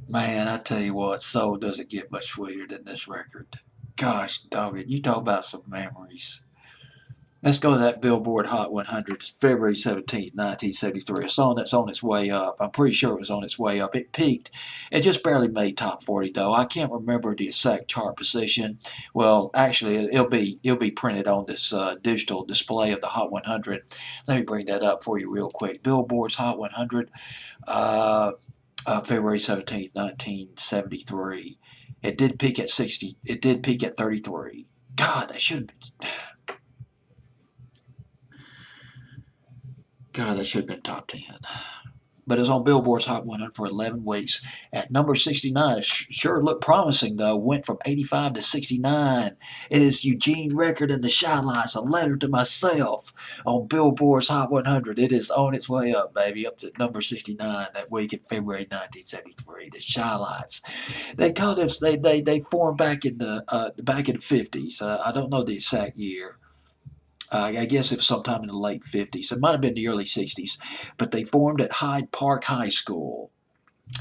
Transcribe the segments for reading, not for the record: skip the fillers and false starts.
Man, I tell you what, soul doesn't get much sweeter than this record. Gosh dog it, you talk about some memories. Let's go to that Billboard Hot 100, February 17th, 1973. A song that's on its way up. I'm pretty sure it was on its way up. It peaked. It just barely made top 40 though. I can't remember the exact chart position. Well, actually, it'll be printed on this digital display of the Hot 100. Let me bring that up for you real quick. Billboard's Hot 100, uh, February 17th, 1973. It did peak at 60. It did peak at 33. God, that should. God, that should have been top 10. But it's on Billboard's Hot 100 for 11 weeks. At number 69, it sure looked promising though. Went from 85 to 69. It is Eugene Record and the Shy Lights, A Letter to Myself, on Billboard's Hot 100. It is on its way up, baby, up to number 69 that week in February 1973. The Shy Lights. They called them. They formed back in the 50s. I don't know the exact year. I guess it was sometime in the late 50s. It might have been the early 60s. But they formed at Hyde Park High School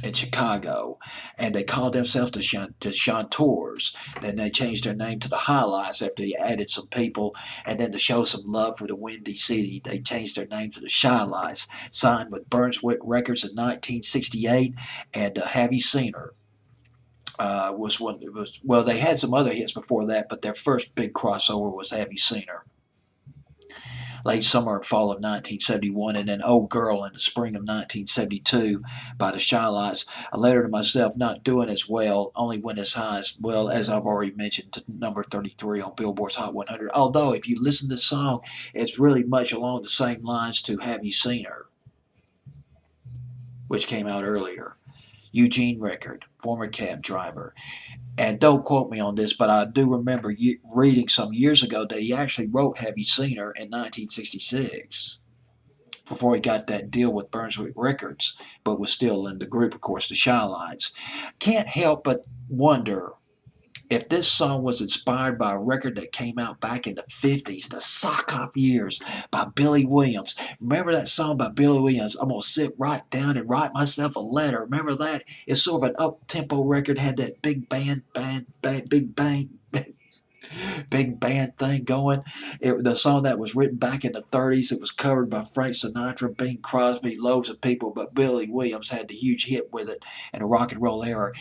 in Chicago, and they called themselves the Chanteurs. Then they changed their name to the Highlights after they added some people, and then to show some love for the Windy City, they changed their name to the Shy Lights. Signed with Brunswick Records in 1968, and Have You Seen Her? Was one. It was well. They had some other hits before that, but their first big crossover was Have You Seen Her? Late summer and fall of 1971, and then Old Girl in the spring of 1972 by the Shy Lights. A Letter to Myself not doing as well, only went as high as, well, as I've already mentioned, to number 33 on Billboard's Hot 100. Although, if you listen to the song, it's really much along the same lines to Have You Seen Her, which came out earlier. Eugene Record, former cab driver. And don't quote me on this, but I do remember reading some years ago that he actually wrote Have You Seen Her in 1966 before he got that deal with Brunswick Records, but was still in the group, of course, the Shy Lights. Can't help but wonder if this song was inspired by a record that came out back in the 50s, the Sock Hop Years by Billy Williams. Remember that song by Billy Williams? I'm going to sit right down and write myself a letter. Remember that? It's sort of an up-tempo record, had that big band thing going. The song that was written back in the 30s, it was covered by Frank Sinatra, Bing Crosby, loads of people, but Billy Williams had the huge hit with it in the rock and roll era.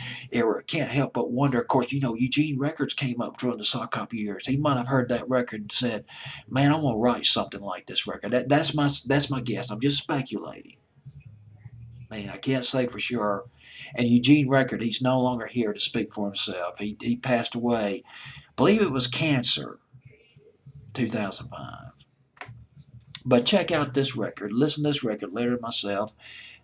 Can't help but wonder, of course, Eugene Records came up during the sock hop years. He might have heard that record and said, man, I'm going to write something like this record. That's my guess. I'm just speculating. Man, I can't say for sure. And Eugene Record, he's no longer here to speak for himself. He passed away. I believe it was cancer, 2005. But check out this record. Listen to this record, Letter to Myself,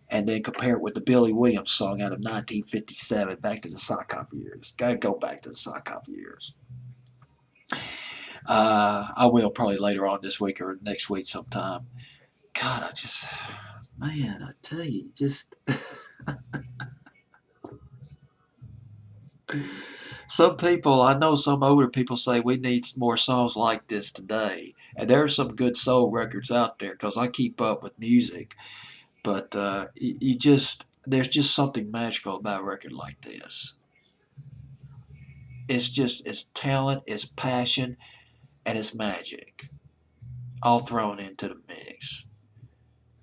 and then compare it with the Billy Williams song out of 1957, back to the sock hop years. Gotta go back to the sock hop years. I will probably later on this week or next week sometime. God, man, I tell you, just some people, I know some older people say we need more songs like this today. And there are some good soul records out there because I keep up with music. But there's just something magical about a record like this. It's talent, it's passion, and it's magic all thrown into the mix.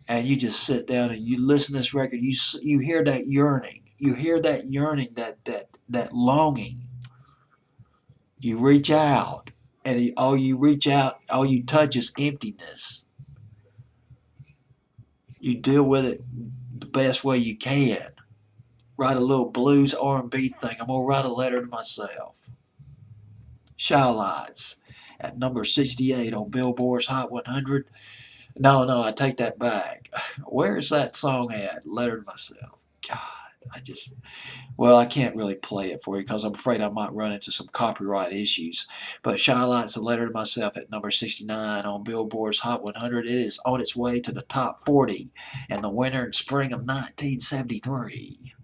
And you just sit down and you listen to this record. You hear that yearning. You hear that yearning, that longing. You reach out, and all you reach out, all you touch is emptiness. You deal with it the best way you can. Write a little blues R&B thing. I'm gonna write a letter to myself. Shy Lights at number 68 on Billboard's Hot 100. No, I take that back. Where is that song at? Letter to Myself. God, I just, well, I can't really play it for you because I'm afraid I might run into some copyright issues. But Shy Lights, A Letter to Myself at number 69 on Billboard's Hot 100. It is on its way to the top 40 in the winter and spring of 1973.